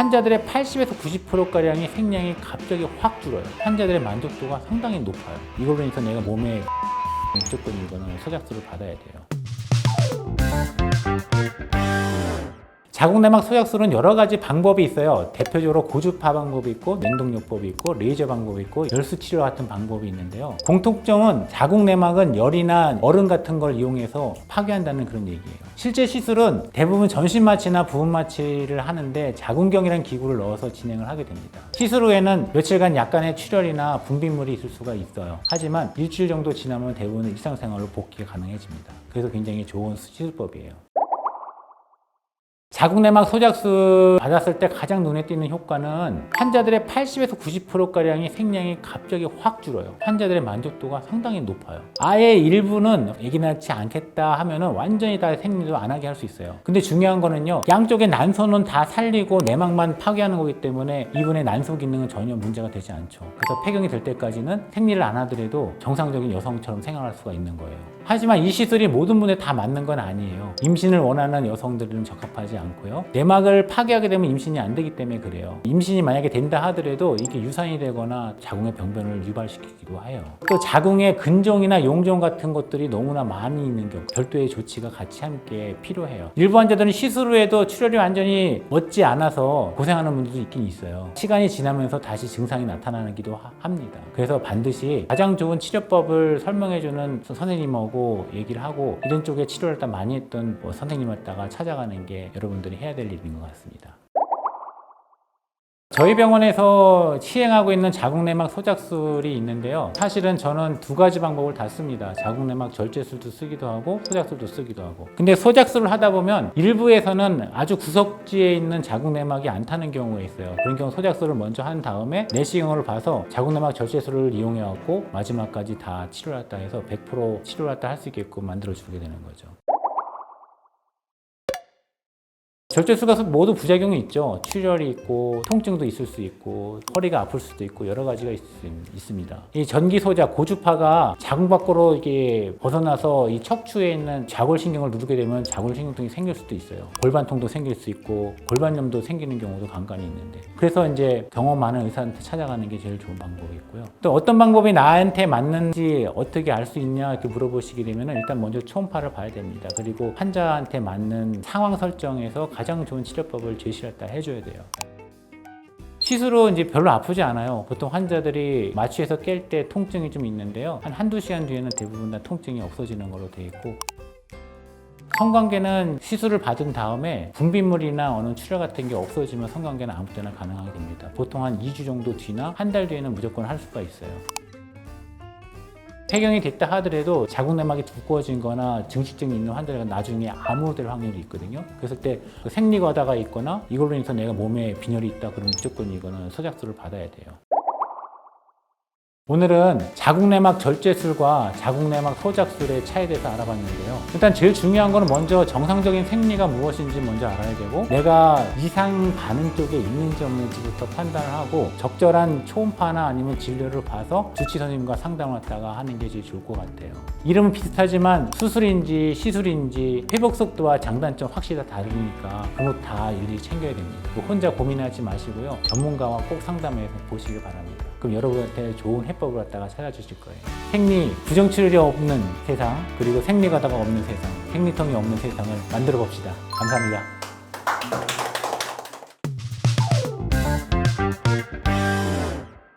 환자들의 80에서 90%가량의 생량이 갑자기 확 줄어요. 환자들의 만족도가 상당히 높아요. 이걸로 인해서 내가 몸에 무조건 이거는 소작술을 받아야 돼요. 자궁내막 소작술은 여러 가지 방법이 있어요. 대표적으로 고주파 방법이 있고 냉동요법이 있고 레이저 방법이 있고 열수치료 같은 방법이 있는데요. 공통점은 자궁내막은 열이나 얼음 같은 걸 이용해서 파괴한다는 그런 얘기예요. 실제 시술은 대부분 전신마취나 부분마취를 하는데 자궁경이라는 기구를 넣어서 진행을 하게 됩니다. 시술 후에는 며칠간 약간의 출혈이나 분비물이 있을 수가 있어요. 하지만 일주일 정도 지나면 대부분 일상생활로 복귀가 가능해집니다. 그래서 굉장히 좋은 시술법이에요. 자궁내막 소작술 받았을 때 가장 눈에 띄는 효과는 환자들의 80에서 90%가량의 생량이 갑자기 확 줄어요. 환자들의 만족도가 상당히 높아요. 아예 일부는 아기 낳지 않겠다 하면은 완전히 다 생리도 안 하게 할 수 있어요. 근데 중요한 거는요, 양쪽의 난소는 다 살리고 내막만 파괴하는 거기 때문에 이분의 난소 기능은 전혀 문제가 되지 않죠. 그래서 폐경이 될 때까지는 생리를 안 하더라도 정상적인 여성처럼 생활할 수가 있는 거예요. 하지만 이 시술이 모든 분에 다 맞는 건 아니에요. 임신을 원하는 여성들은 적합하지 않고요. 내막을 파괴하게 되면 임신이 안 되기 때문에 그래요. 임신이 만약에 된다 하더라도 이게 유산이 되거나 자궁의 병변을 유발시키기도 해요. 또 자궁의 근종이나 용종 같은 것들이 너무나 많이 있는 경우 별도의 조치가 같이 함께 필요해요. 일부 환자들은 시술 후에도 출혈이 완전히 멎지 않아서 고생하는 분들도 있긴 있어요. 시간이 지나면서 다시 증상이 나타나기도 합니다. 그래서 반드시 가장 좋은 치료법을 설명해주는 선생님하고 얘기를 하고 이런 쪽에 치료를 일단 많이 했던 선생님을 찾아가는 게 여러분들이 해야 될 일인 것 같습니다. 저희 병원에서 시행하고 있는 자궁내막 소작술이 있는데요. 사실은 저는 두 가지 방법을 다 씁니다. 자궁내막 절제술도 쓰기도 하고 소작술도 쓰기도 하고. 근데 소작술을 하다 보면 일부에서는 아주 구석지에 있는 자궁내막이 안 타는 경우가 있어요. 그런 경우 소작술을 먼저 한 다음에 내시경을 봐서 자궁내막 절제술을 이용해 갖고 마지막까지 다 치료를 했다 해서 100% 치료를 했다 할 수 있게끔 만들어 주게 되는 거죠. 절제술과 모두 부작용이 있죠. 출혈이 있고 통증도 있을 수 있고 허리가 아플 수도 있고 여러 가지가 있습니다. 이 전기 소작, 고주파가 자궁 밖으로 이게 벗어나서 이 척추에 있는 좌골신경을 누르게 되면 좌골신경통이 생길 수도 있어요. 골반통도 생길 수 있고 골반염도 생기는 경우도 간간히 있는데, 그래서 이제 경험 많은 의사한테 찾아가는 게 제일 좋은 방법이고요. 또 어떤 방법이 나한테 맞는지 어떻게 알 수 있냐 이렇게 물어보시게 되면 일단 먼저 초음파를 봐야 됩니다. 그리고 환자한테 맞는 상황 설정에서 가장 좋은 치료법을 제시했다 해줘야 돼요. 시술은 이제 별로 아프지 않아요. 보통 환자들이 마취해서 깰 때 통증이 좀 있는데요. 한두 시간 뒤에는 대부분 다 통증이 없어지는 걸로 되어 있고, 성관계는 시술을 받은 다음에 분비물이나 어느 출혈 같은 게 없어지면 성관계는 아무 때나 가능하게 됩니다. 보통 한 2주 정도 뒤나 한 달 뒤에는 무조건 할 수가 있어요. 폐경이 됐다 하더라도 자궁내막이 두꺼워진 거나 증식증이 있는 환자가 나중에 암으로 확률이 있거든요. 그랬을 때 생리과다가 있거나 이걸로 인해서 내가 몸에 빈혈이 있다 그러면 무조건 이거는 소작술을 받아야 돼요. 오늘은 자궁내막 절제술과 자궁내막 소작술의 차이에 대해서 알아봤는데요. 일단 제일 중요한 거는 먼저 정상적인 생리가 무엇인지 먼저 알아야 되고, 내가 이상 반응 쪽에 있는지 없는지부터 판단을 하고 적절한 초음파나 아니면 진료를 봐서 주치 선생님과 상담을 했다가 하는 게 제일 좋을 것 같아요. 이름은 비슷하지만 수술인지 시술인지 회복 속도와 장단점 확실히 다 다르니까 그것 다 일일이 챙겨야 됩니다. 혼자 고민하지 마시고요. 전문가와 꼭 상담해서 보시길 바랍니다. 그럼 여러분한테 좋은 해법을 갖다가 찾아주실 거예요. 생리, 부정출혈이 없는 세상, 그리고 생리가다가 없는 세상, 생리통이 없는 세상을 만들어 봅시다. 감사합니다.